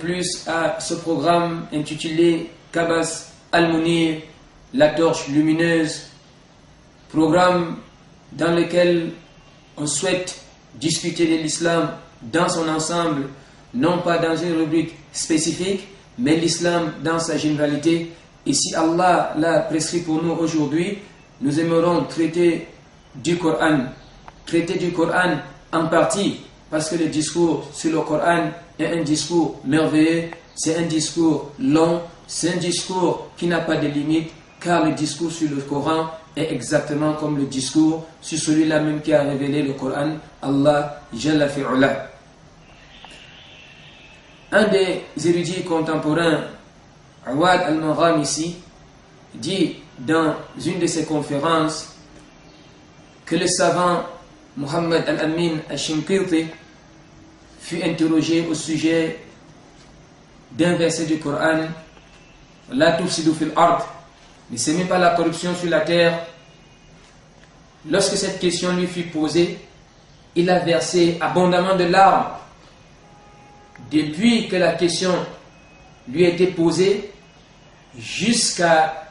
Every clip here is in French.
plus à ce programme intitulé Kabas Al-Munir, la torche lumineuse, programme dans lequel on souhaite discuter de l'islam dans son ensemble, non pas dans une rubrique spécifique, mais l'islam dans sa généralité. Et si Allah l'a prescrit pour nous aujourd'hui, nous aimerons traiter du Coran en partie, parce que le discours sur le Coran est un discours merveilleux, c'est un discours long, c'est un discours qui n'a pas de limite, car le discours sur le Coran est exactement comme le discours sur celui-là même qui a révélé le Coran, Allah Jalla fi'ula. Un des érudits contemporains, Awad al-Maghamisi, dit dans une de ses conférences que le savant Muhammad al-Amin al-Shinqiti fut interrogé au sujet d'un verset du Coran, La tufsidu fil ard, ne sème pas la corruption sur la terre. Lorsque cette question lui fut posée, il a versé abondamment de larmes. Depuis que la question lui a été posée jusqu'à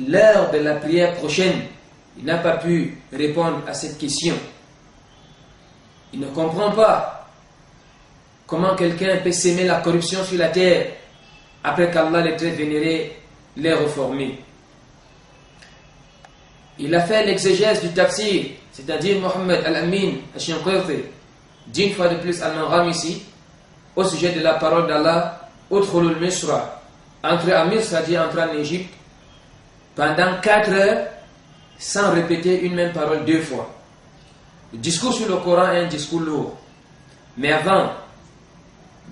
l'heure de la prière prochaine, il n'a pas pu répondre à cette question. Il ne comprend pas comment quelqu'un peut s'aimer la corruption sur la terre après qu'Allah les très vénérés l'ait reformé. Il a fait l'exégèse du tafsir, c'est-à-dire Muhammad al-Amin al-Shinqiti, d'une fois de plus al-Maghamisi, au sujet de la parole d'Allah, Udkhulul Misra, entrer à Misr, c'est-à-dire entrer en Égypte, pendant 4 heures, sans répéter une même parole 2 fois. Le discours sur le Coran est un discours lourd. Mais avant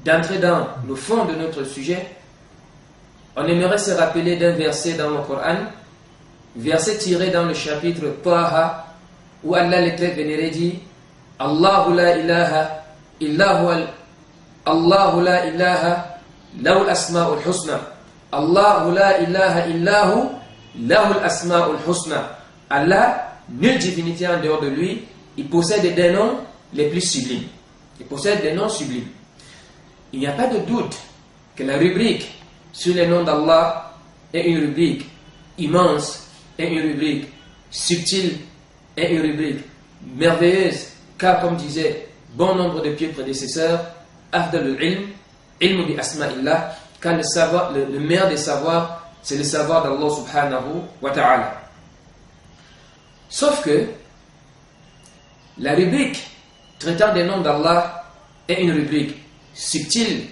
d'entrer dans le fond de notre sujet, on aimerait se rappeler d'un verset dans le Coran, verset tiré dans le chapitre Taha, où Allah le très vénéré dit Allahu la ilaha illa huwa Allahu la ilaha lahu al-asma'ul husna. Allahu la ilaha illa hu lahu al-asma'ul husna. Allah, nulle divinité en dehors de lui, il possède des noms les plus sublimes. Il possède des noms sublimes. Il n'y a pas de doute que la rubrique sur les noms d'Allah est une rubrique immense, est une rubrique subtile, est une rubrique merveilleuse, car comme disait bon nombre de pieux prédécesseurs, Afdalul ilm, ilmu bi asma'illah, car le savoir, le meilleur des savoirs, c'est le savoir d'Allah subhanahu wa ta'ala. Sauf que la rubrique traitant des noms d'Allah est une rubrique subtile,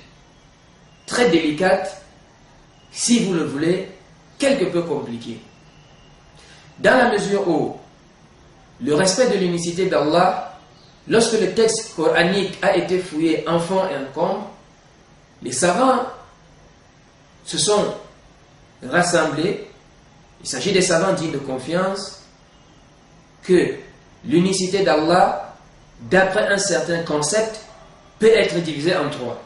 très délicate, si vous le voulez, quelque peu compliquée. Dans la mesure où le respect de l'unicité d'Allah, lorsque le texte coranique a été fouillé en fond et en comble, les savants se sont rassemblés, il s'agit des savants dignes de confiance, que l'unicité d'Allah, d'après un certain concept, peut être divisée en 3.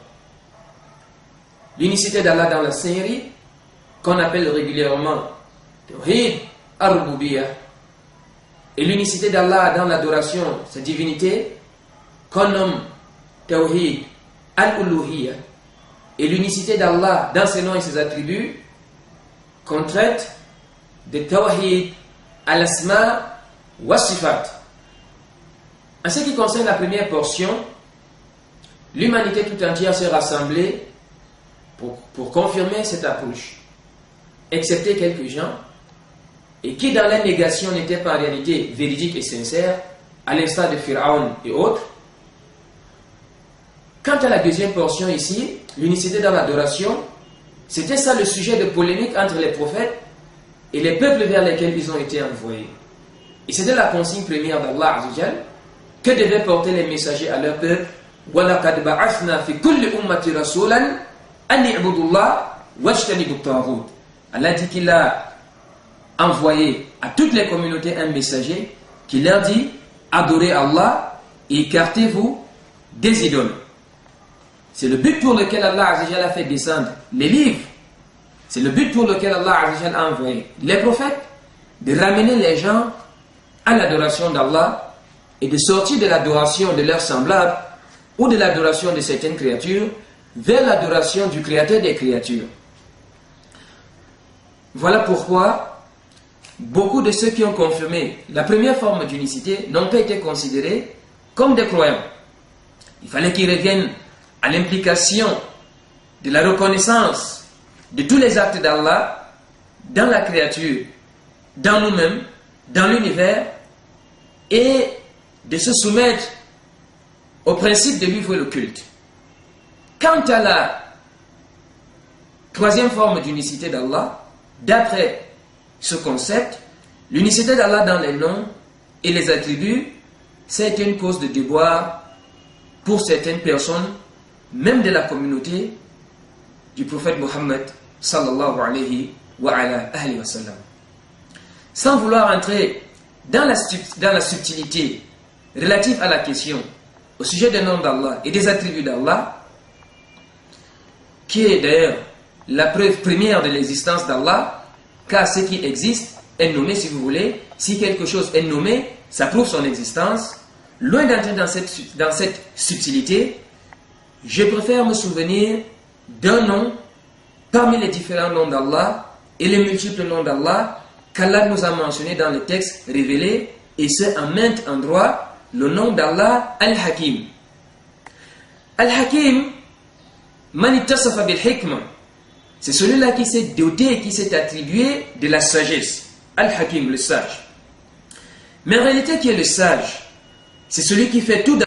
L'unicité d'Allah dans la Seigneurie, qu'on appelle régulièrement Tawhid al-Rububiyyah, et l'unicité d'Allah dans l'adoration, sa divinité, qu'on nomme Tawhid al-Uluhiyyah, et l'unicité d'Allah dans ses noms et ses attributs, qu'on traite de Tawhid al-Asma wa Sifat. En ce qui concerne la première portion, l'humanité tout entière s'est rassemblée pour confirmer cette approche, excepté quelques gens, et qui dans la négation n'étaient pas en réalité véridiques et sincères, à l'instar de Pharaon et autres. Quant à la deuxième portion ici, l'unicité dans l'adoration, c'était ça le sujet de polémique entre les prophètes et les peuples vers lesquels ils ont été envoyés. Et c'était la consigne première d'Allah Azzawajal, que devaient porter les messagers à leur peuple. وَلَقَدْ بَعَثْنَا فِي كُلِّ أُمَّةٍ رَسُولًا أَنِ اعْبُدُوا اللَّهَ وَاجْتَنِبُوا الطَّاغُوتَ. Allah dit qu'il a envoyé à toutes les communautés un messager qui leur dit adorez Allah et écartez-vous des idoles. C'est le but pour lequel Allah Azzawajal a fait descendre les livres. C'est le but pour lequel Allah Azzawajal a envoyé les prophètes, de ramener les gens à l'adoration d'Allah et de sortir de l'adoration de leurs semblables ou de l'adoration de certaines créatures vers l'adoration du Créateur des créatures. Voilà pourquoi beaucoup de ceux qui ont confirmé la première forme d'unicité n'ont pas été considérés comme des croyants. Il fallait qu'ils reviennent à l'implication de la reconnaissance de tous les actes d'Allah dans la créature, dans nous-mêmes, dans l'univers, et de se soumettre au principe de lui vouer le culte. Quant à la troisième forme d'unicité d'Allah, d'après ce concept, l'unicité d'Allah dans les noms et les attributs, c'est une cause de déboire pour certaines personnes, même de la communauté du prophète Mohammed sallallahu alayhi wa sallam. Sans vouloir entrer dans la subtilité relative à la question au sujet des noms d'Allah et des attributs d'Allah, qui est d'ailleurs la preuve première de l'existence d'Allah, car ce qui existe est nommé, si vous voulez. Si quelque chose est nommé, ça prouve son existence. Loin d'entrer dans cette subtilité, je préfère me souvenir d'un nom parmi les différents noms d'Allah et les multiples noms d'Allah qu'Allah nous a mentionnés dans les textes révélés, et ce en maintes endroits, le nom d'Allah Al-Hakim. Al-Hakim, man ittasafa bil hikma, c'est celui-là qui s'est doté et qui s'est attribué de la sagesse. Al-Hakim, le sage. Mais en réalité, qui est le sage? C'est celui qui fait tout